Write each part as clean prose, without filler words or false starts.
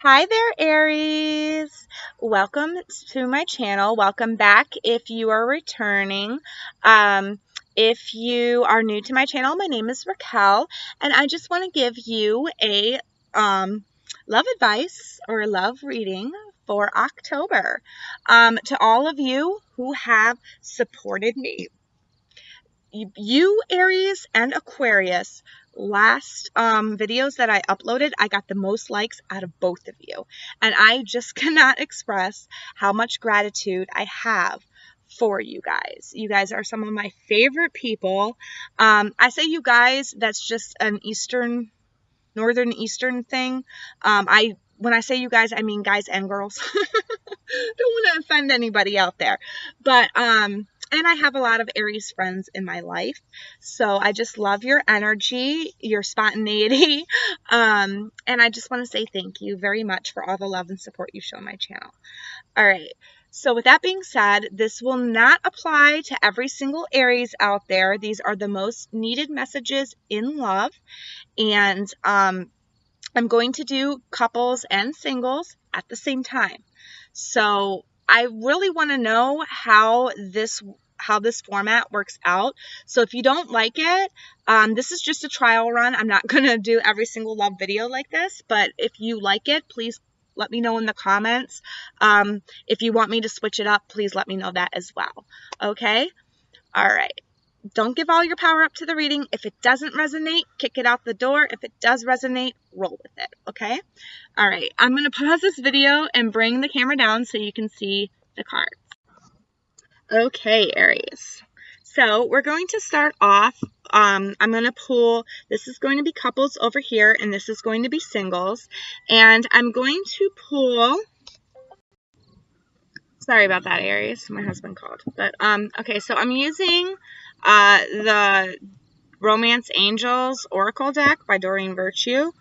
Hi there, Aries. Welcome to my channel. Welcome back if you are returning. If you are new to my channel, my name is Racquel, and I just want to give you a love advice or a love reading for October. To all of you who have supported me, you Aries and Aquarius, last videos that I uploaded, I got the most likes out of both of you, and I just cannot express how much gratitude I have for you guys. You guys are some of my favorite people. I say you guys, that's just an northern eastern thing. When I say you guys, I mean guys and girls. Don't want to offend anybody out there, but and I have a lot of Aries friends in my life, so I just love your energy, your spontaneity, and I just want to say thank you very much for all the love and support you show my channel. All right, so with that being said, this will not apply to every single Aries out there. These are the most needed messages in love, and I'm going to do couples and singles at the same time. So I really want to know how this format works out. So if you don't like it, this is just a trial run. I'm not going to do every single love video like this, but if you like it, please let me know in the comments. If you want me to switch it up, please let me know that as well. Okay? All right. Don't give all your power up to the reading. If it doesn't resonate, kick it out the door. If it does resonate, roll with it, okay? All right, I'm going to pause this video and bring the camera down so you can see the cards. Okay, Aries. So we're going to start off. I'm going to pull, this is going to be couples over here, and this is going to be singles. And I'm going to pull, sorry about that, Aries. My husband called. But, okay, so I'm using the Romance Angels Oracle deck by Dorren Virtue.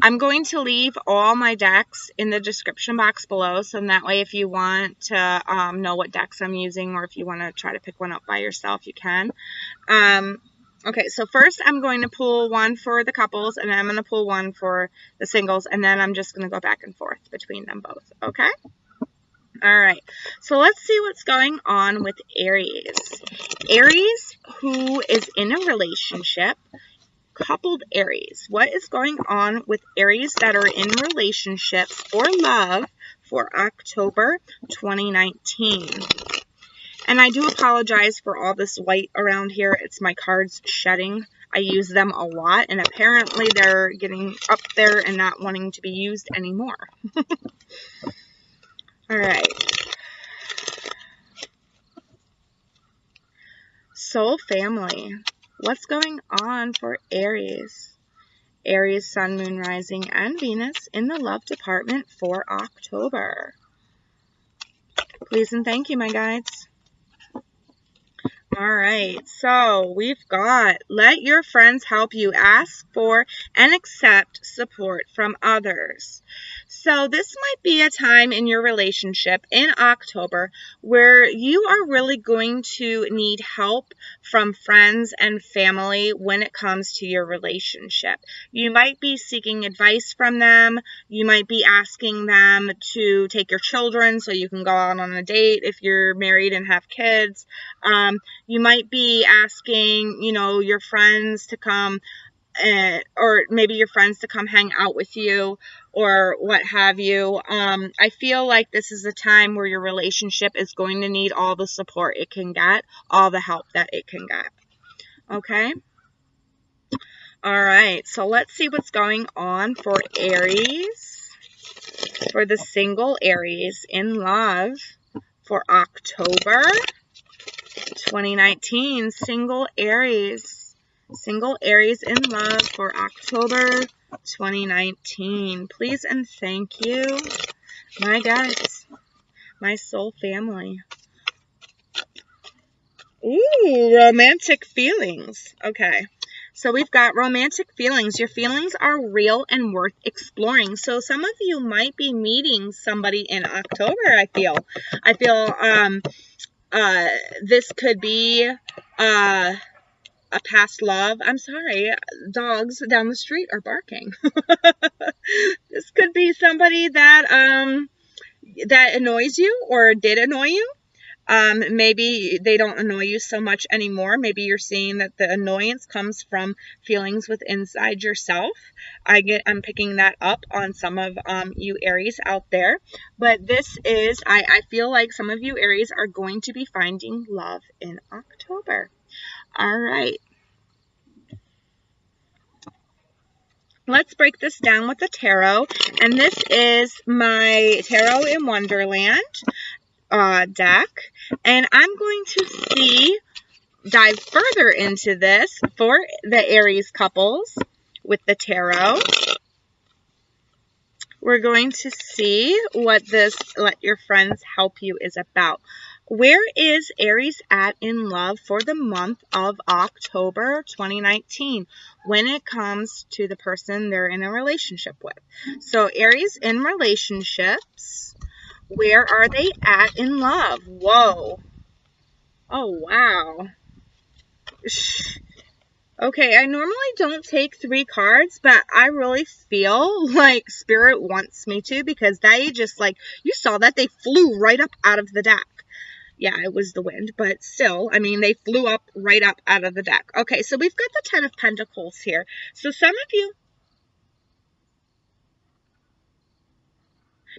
I'm going to leave all my decks in the description box below, so that way if you want to know what decks I'm using, or if you want to try to pick one up by yourself, you can. Okay, so first I'm going to pull one for the couples, and then I'm going to pull one for the singles, and then I'm just going to go back and forth between them both, okay? All right, so let's see what's going on with Aries. Aries who is in a relationship, coupled Aries. What is going on with Aries that are in relationships or love for October 2019? And I do apologize for all this white around here. It's my cards shedding. I use them a lot, and apparently they're getting up there and not wanting to be used anymore. All right. Soul family. What's going on for Aries? Aries, Sun, Moon, Rising, and Venus in the love department for October. Please and thank you, my guides. All right, so we've got let your friends help you. Ask for and accept support from others. So this might be a time in your relationship in October where you are really going to need help from friends and family when it comes to your relationship. You might be seeking advice from them. You might be asking them to take your children so you can go out on a date if you're married and have kids. You might be asking, your friends to come, or maybe your friends to come hang out with you, or what have you. I feel like this is a time where your relationship is going to need all the support it can get, all the help that it can get. Okay? All right, so let's see what's going on for Aries, for the single Aries in love for October 2019. Single Aries in love for October 2019. Please and thank you, my guys, my soul family. Ooh, romantic feelings. Okay, so we've got romantic feelings. Your feelings are real and worth exploring. So some of you might be meeting somebody in October. I feel this could be a past love. I'm sorry, dogs down the street are barking. This could be somebody that that annoys you or did annoy you. Maybe they don't annoy you so much anymore. Maybe you're seeing that the annoyance comes from feelings with inside yourself. I'm picking that up on some of you Aries out there. But this is, I feel like some of you Aries are going to be finding love in October. All right. Let's break this down with the tarot. And this is my Tarot in Wonderland deck. And I'm going to dive further into this for the Aries couples with the tarot. We're going to see what this Let Your Friends Help You is about. Where is Aries at in love for the month of October 2019 when it comes to the person they're in a relationship with? So Aries in relationships, where are they at in love? Whoa. Oh, wow. Okay, I normally don't take 3 cards, but I really feel like Spirit wants me to because they just like, you saw that they flew right up out of the deck. Yeah, it was the wind, but still, I mean, they flew up right up out of the deck. Okay, so we've got the 10 of Pentacles here. So some of you,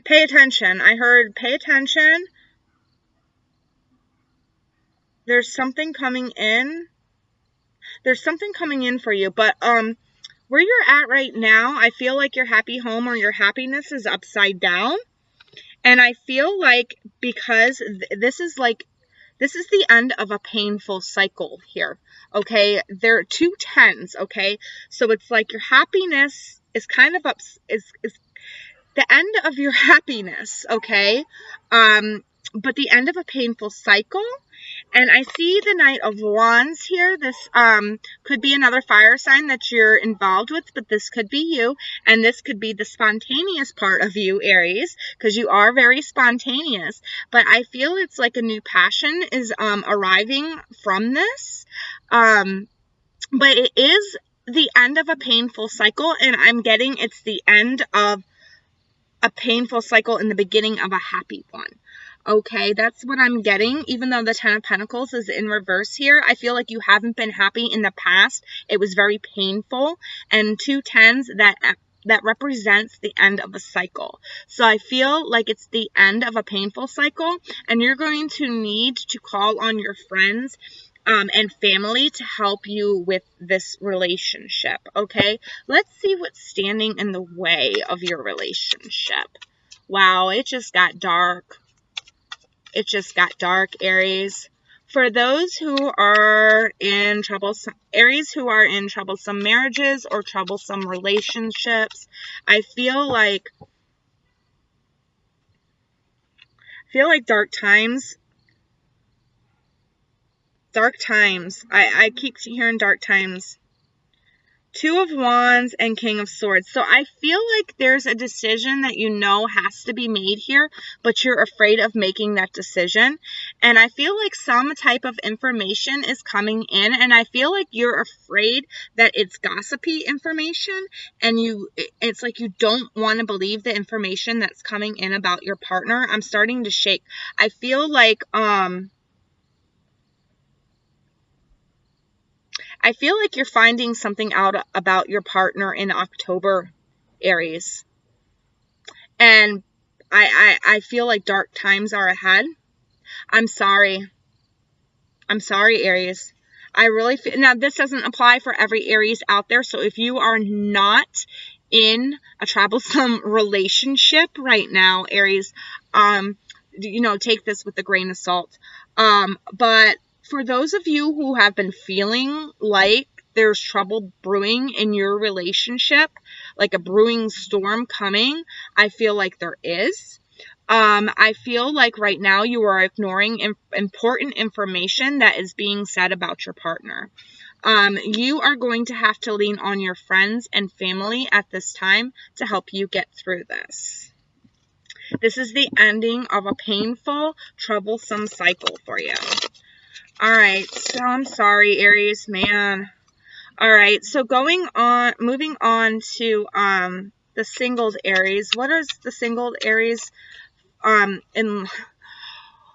pay attention. I heard pay attention. There's something coming in. There's something coming in for you, but where you're at right now, I feel like your happy home or your happiness is upside down. And I feel like because this is the end of a painful cycle here, okay? There are 2 10s, okay? So it's like your happiness is kind of is the end of your happiness, okay? But the end of a painful cycle. And I see the Knight of Wands here. This could be another fire sign that you're involved with, but this could be you. And this could be the spontaneous part of you, Aries, because you are very spontaneous. But I feel it's like a new passion is arriving from this. But it is the end of a painful cycle, and I'm getting it's the end of a painful cycle in the beginning of a happy one. Okay, that's what I'm getting. Even though the 10 of Pentacles is in reverse here, I feel like you haven't been happy in the past. It was very painful. And 2 10s, that represents the end of a cycle. So I feel like it's the end of a painful cycle, and you're going to need to call on your friends and family to help you with this relationship, okay? Let's see what's standing in the way of your relationship. Wow, it just got dark. It just got dark, Aries. For those who are in troublesome, Aries who are in troublesome marriages or troublesome relationships, I feel like dark times. Dark times. I keep hearing dark times. 2 of Wands and King of Swords. So I feel like there's a decision that you know has to be made here, but you're afraid of making that decision. And I feel like some type of information is coming in, and I feel like you're afraid that it's gossipy information, and it's like you don't want to believe the information that's coming in about your partner. I'm starting to shake. I feel like you're finding something out about your partner in October, Aries. And I feel like dark times are ahead. I'm sorry. I'm sorry, Aries. I really feel, now this doesn't apply for every Aries out there. So if you are not in a troublesome relationship right now, Aries, take this with a grain of salt. But for those of you who have been feeling like there's trouble brewing in your relationship, like a brewing storm coming, I feel like there is. I feel like right now you are ignoring important information that is being said about your partner. You are going to have to lean on your friends and family at this time to help you get through this. This is the ending of a painful, troublesome cycle for you. All right, so I'm sorry, Aries, man. All right, so moving on to the singled Aries. What is the singled Aries? In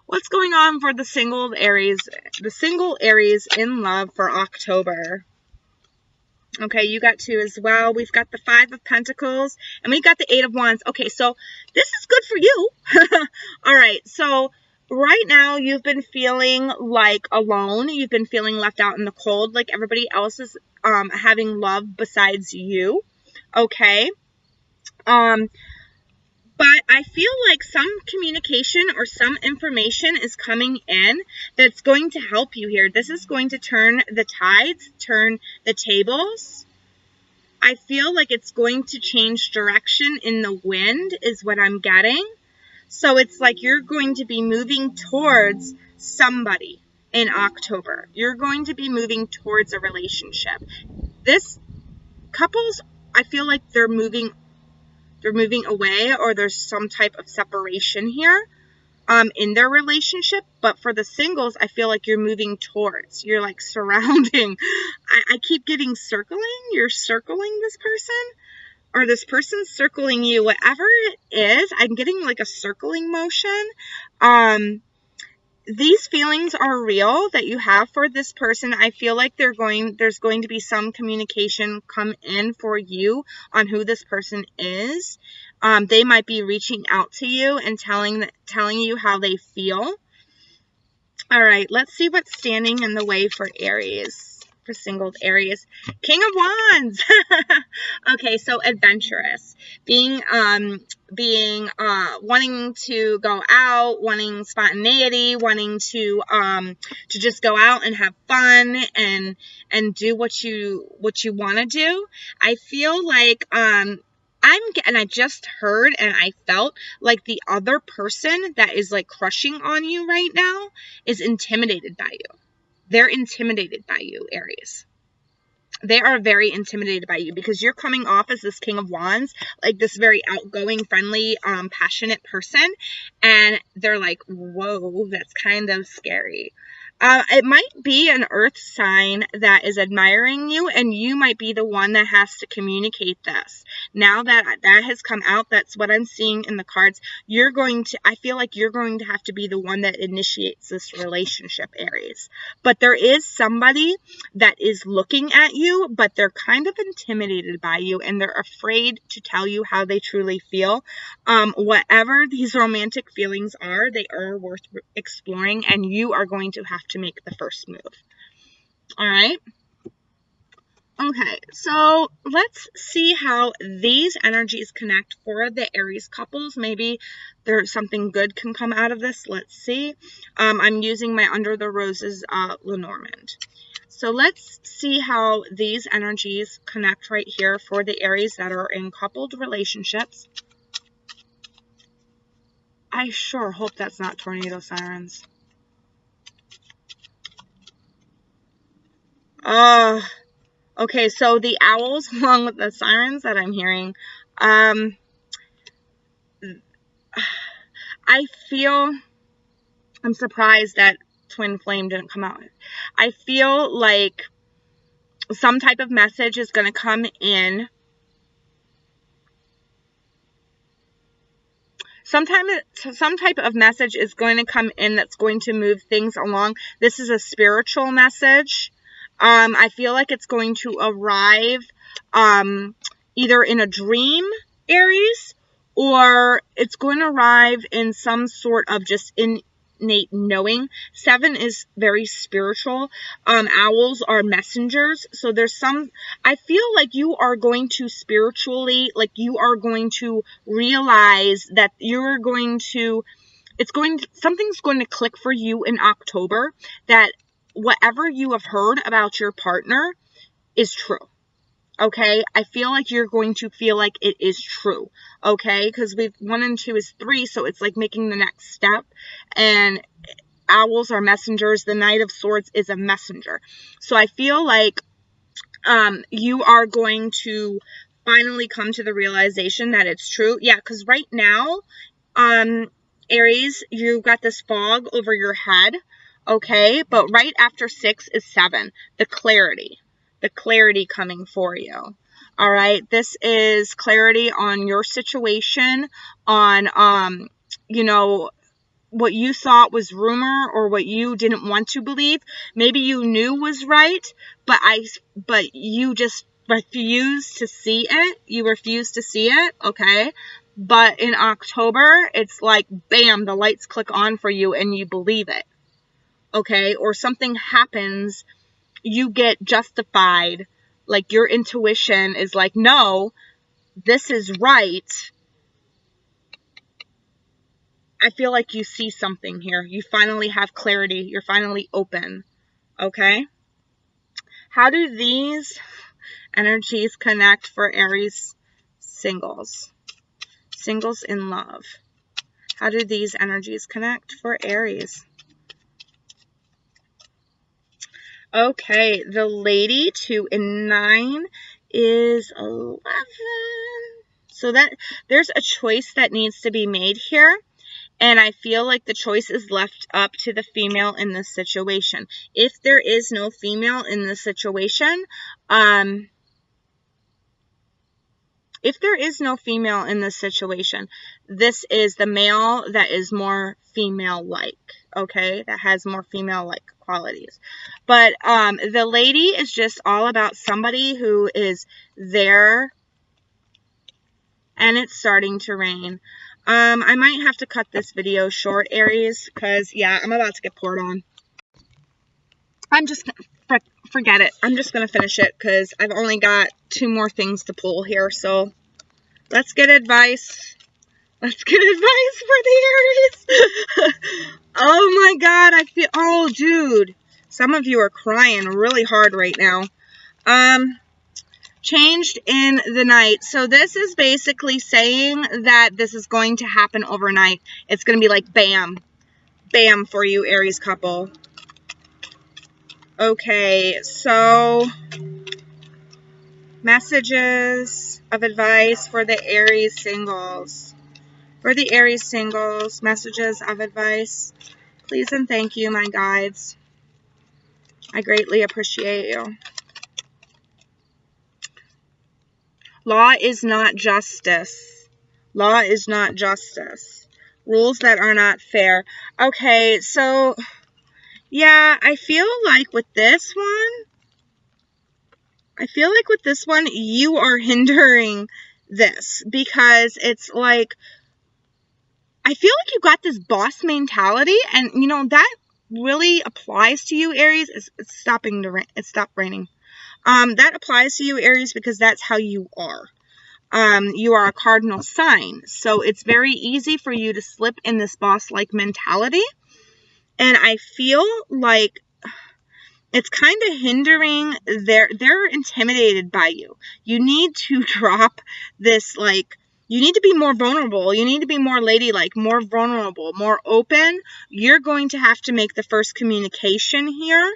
what's going on for the singled Aries? The single Aries in love for October. Okay, you got 2 as well. We've got the 5 of Pentacles, and we got the 8 of Wands. Okay, so this is good for you. All right, so right now you've been feeling like alone. You've been feeling left out in the cold, like everybody else is having love besides you. Okay. But I feel like some communication or some information is coming in that's going to help you here. This is going to turn the tides, turn the tables. I feel like it's going to change direction in the wind is what I'm getting. So it's like you're going to be moving towards somebody in October. You're going to be moving towards a relationship. This couples, I feel like they're moving away, or there's some type of separation here in their relationship. But for the singles, I feel like you're moving towards. You're like surrounding. I keep getting circling. You're circling this person, or this person's circling you. Whatever it is, I'm getting like a circling motion. These feelings are real that you have for this person. I feel like there's going to be some communication come in for you on who this person is. They might be reaching out to you and telling you how they feel. All right, let's see what's standing in the way for Aries, for singled Aries. King of Wands. Okay, so adventurous, wanting to go out, wanting spontaneity, wanting to just go out and have fun and do what you want to do. I feel like I just heard and I felt like the other person that is like crushing on you right now is intimidated by you. They're intimidated by you, Aries. They are very intimidated by you because you're coming off as this King of Wands, like this very outgoing, friendly, passionate person. And they're like, whoa, that's kind of scary. It might be an earth sign that is admiring you, and you might be the one that has to communicate this. Now that has come out, that's what I'm seeing in the cards. I feel like you're going to have to be the one that initiates this relationship, Aries. But there is somebody that is looking at you, but they're kind of intimidated by you, and they're afraid to tell you how they truly feel. Whatever these romantic feelings are, they are worth exploring, and you are going to have to make the first move. All right. Okay, so let's see how these energies connect for the Aries couples. Maybe there's something good can come out of this. Let's see. I'm using my Under the Roses Lenormand. So let's see how these energies connect right here for the Aries that are in coupled relationships. I sure hope that's not tornado sirens. Okay, so the owls along with the sirens that I'm hearing, I feel, I'm surprised that Twin Flame didn't come out. I feel like some type of message is going to come in. Some type of message is going to come in that's going to move things along. This is a spiritual message. I feel like it's going to arrive either in a dream, Aries, or it's going to arrive in some sort of just innate knowing. 7 is very spiritual. Owls are messengers. So there's I feel like you are going to spiritually, like you are going to realize that you're going to, something's going to click for you in October, that whatever you have heard about your partner is true. Okay, I feel like you're going to feel like it is true. Okay, because 1 and 2 is 3, so it's like making the next step. And owls are messengers. The Knight of Swords is a messenger. So I feel like you are going to finally come to the realization that it's true. Yeah, because right now, Aries, you've got this fog over your head. Okay, but right after 6 is 7, the clarity coming for you. All right. This is clarity on your situation, on, you know, what you thought was rumor or what you didn't want to believe. Maybe you knew was right, but you just refused to see it. You refused to see it. Okay. But in October, it's like, bam, the lights click on for you and you believe it. Okay. Or something happens, you get justified. Like your intuition is like, no, this is right. I feel like you see something here. You finally have clarity. You're finally open. Okay? How do these energies connect for Aries singles? Singles in love. How do these energies connect for Aries? Okay, the Lady, 2 and 9 is 11. So that there's a choice that needs to be made here. And I feel like the choice is left up to the female in this situation. If there is no female in this situation, this is the male that is more female-like, okay? That has more female-like qualities. But the Lady is just all about somebody who is there, and it's starting to rain. I might have to cut this video short, Aries, because, yeah, I'm about to get poured on. I'm just, forget it. I'm just going to finish it, because I've only got 2 more things to pull here, so let's get advice. Let's get advice for the Aries. Oh, my God, I feel, oh, dude, some of you are crying really hard right now. Changed in the night. So this is basically saying that this is going to happen overnight. It's going to be like bam, bam for you, Aries couple. Okay, so messages of advice for the Aries singles. For the Aries singles, messages of advice. Please and thank you, my guides. I greatly appreciate you. Law is not justice. Law is not justice. Rules that are not fair. Okay, so, yeah, I feel like with this one, you are hindering this. Because it's like, I feel like you got this boss mentality. And, you know, that really applies to you, Aries. It's stopping to rain. It stopped raining. That applies to you, Aries, because that's how you are. You are a cardinal sign, so it's very easy for you to slip in this boss-like mentality, and I feel like it's kind of hindering. They're intimidated by you. You need to drop this, like, you need to be more vulnerable. You need to be more ladylike, more vulnerable, more open. You're going to have to make the first communication here.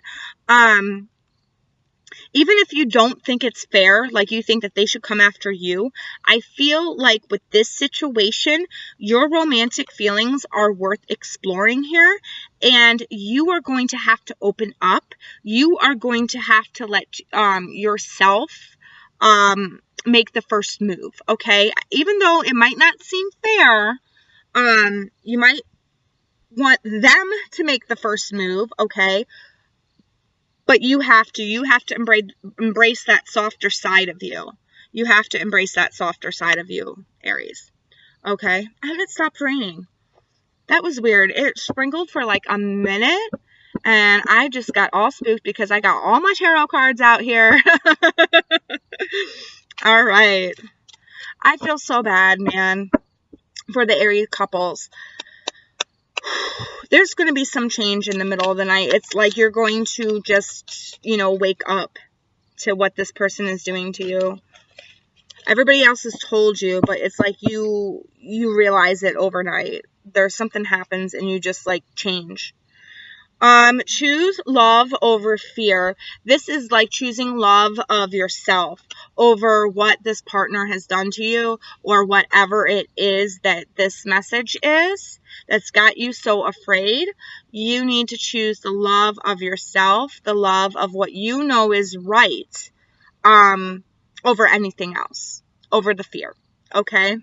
Even if you don't think it's fair, like you think that they should come after you, I feel like with this situation, your romantic feelings are worth exploring here, and you are going to have to open up. You are going to have to let yourself make the first move, okay? Even though it might not seem fair, you might want them to make the first move, okay? But you have to embrace that softer side of you. You have to embrace that softer side of you, Aries. Okay? And it stopped raining. That was weird. It sprinkled for like a minute, and I just got all spooked because I got all my tarot cards out here. All right. I feel so bad, man, for the Aries couples. There's going to be some change in the middle of the night. It's like you're going to just, you know, wake up to what this person is doing to you. Everybody else has told you, but it's like you realize it overnight. There's something happens and you just like change. Choose love over fear. This is like choosing love of yourself over what this partner has done to you, or whatever it is that this message is that's got you so afraid. You need to choose the love of yourself, the love of what you know is right. over anything else, over the fear, okay?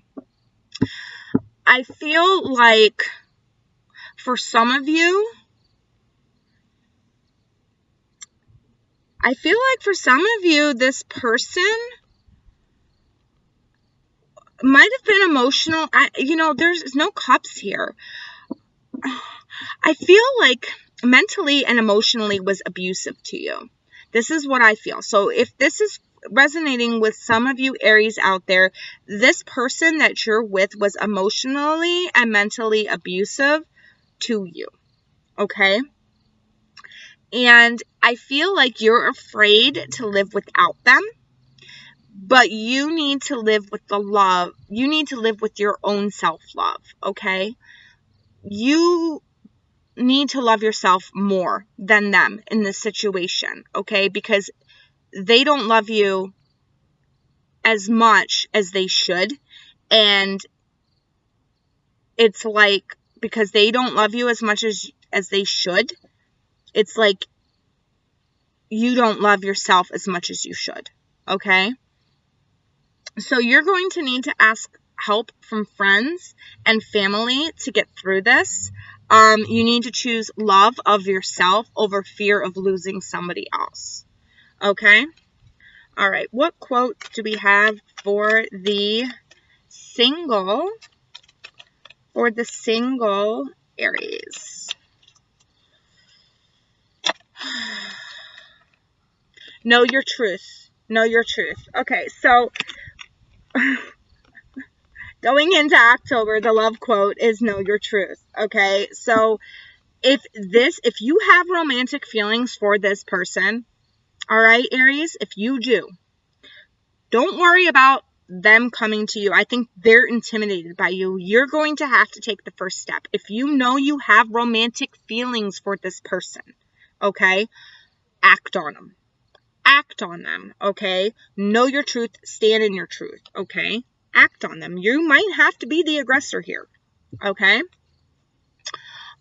I feel like for some of you, this person might have been emotional. There's no cups here. I feel like mentally and emotionally was abusive to you. This is what I feel. So if this is resonating with some of you Aries out there, this person that you're with was emotionally and mentally abusive to you. Okay? And I feel like you're afraid to live without them, but you need to live with the love. You need to live with your own self-love, okay? You need to love yourself more than them in this situation, okay? Because they don't love you as much as they should. And it's like, because they don't love you as much as they should, it's like you don't love yourself as much as you should, okay? So you're going to need to ask help from friends and family to get through this. You need to choose love of yourself over fear of losing somebody else. Okay? All right. What quote do we have for the single Aries? Know your truth. Know your truth. Okay, so going into October, the love quote is know your truth. Okay, so if you have romantic feelings for this person, all right, Aries, if you do, don't worry about them coming to you. I think they're intimidated by you. You're going to have to take the first step. If you know you have romantic feelings for this person, okay, act on them. Act on them, okay? Know your truth, stand in your truth, okay? Act on them. You might have to be the aggressor here, okay?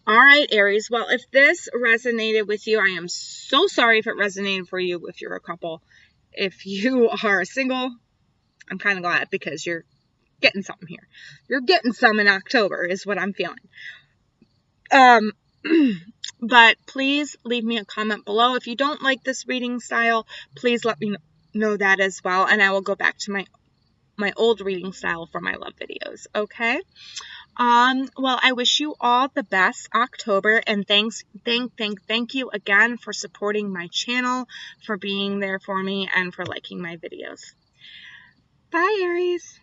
All right, Aries. Well, if this resonated with you, I am so sorry if it resonated for you if you're a couple. If you are single, I'm kind of glad because you're getting something here. You're getting some in October is what I'm feeling. But please leave me a comment below. If you don't like this reading style, please let me know that as well. And I will go back to my old reading style for my love videos. Okay? Well, I wish you all the best October, and thank you again for supporting my channel, for being there for me, and for liking my videos. Bye, Aries.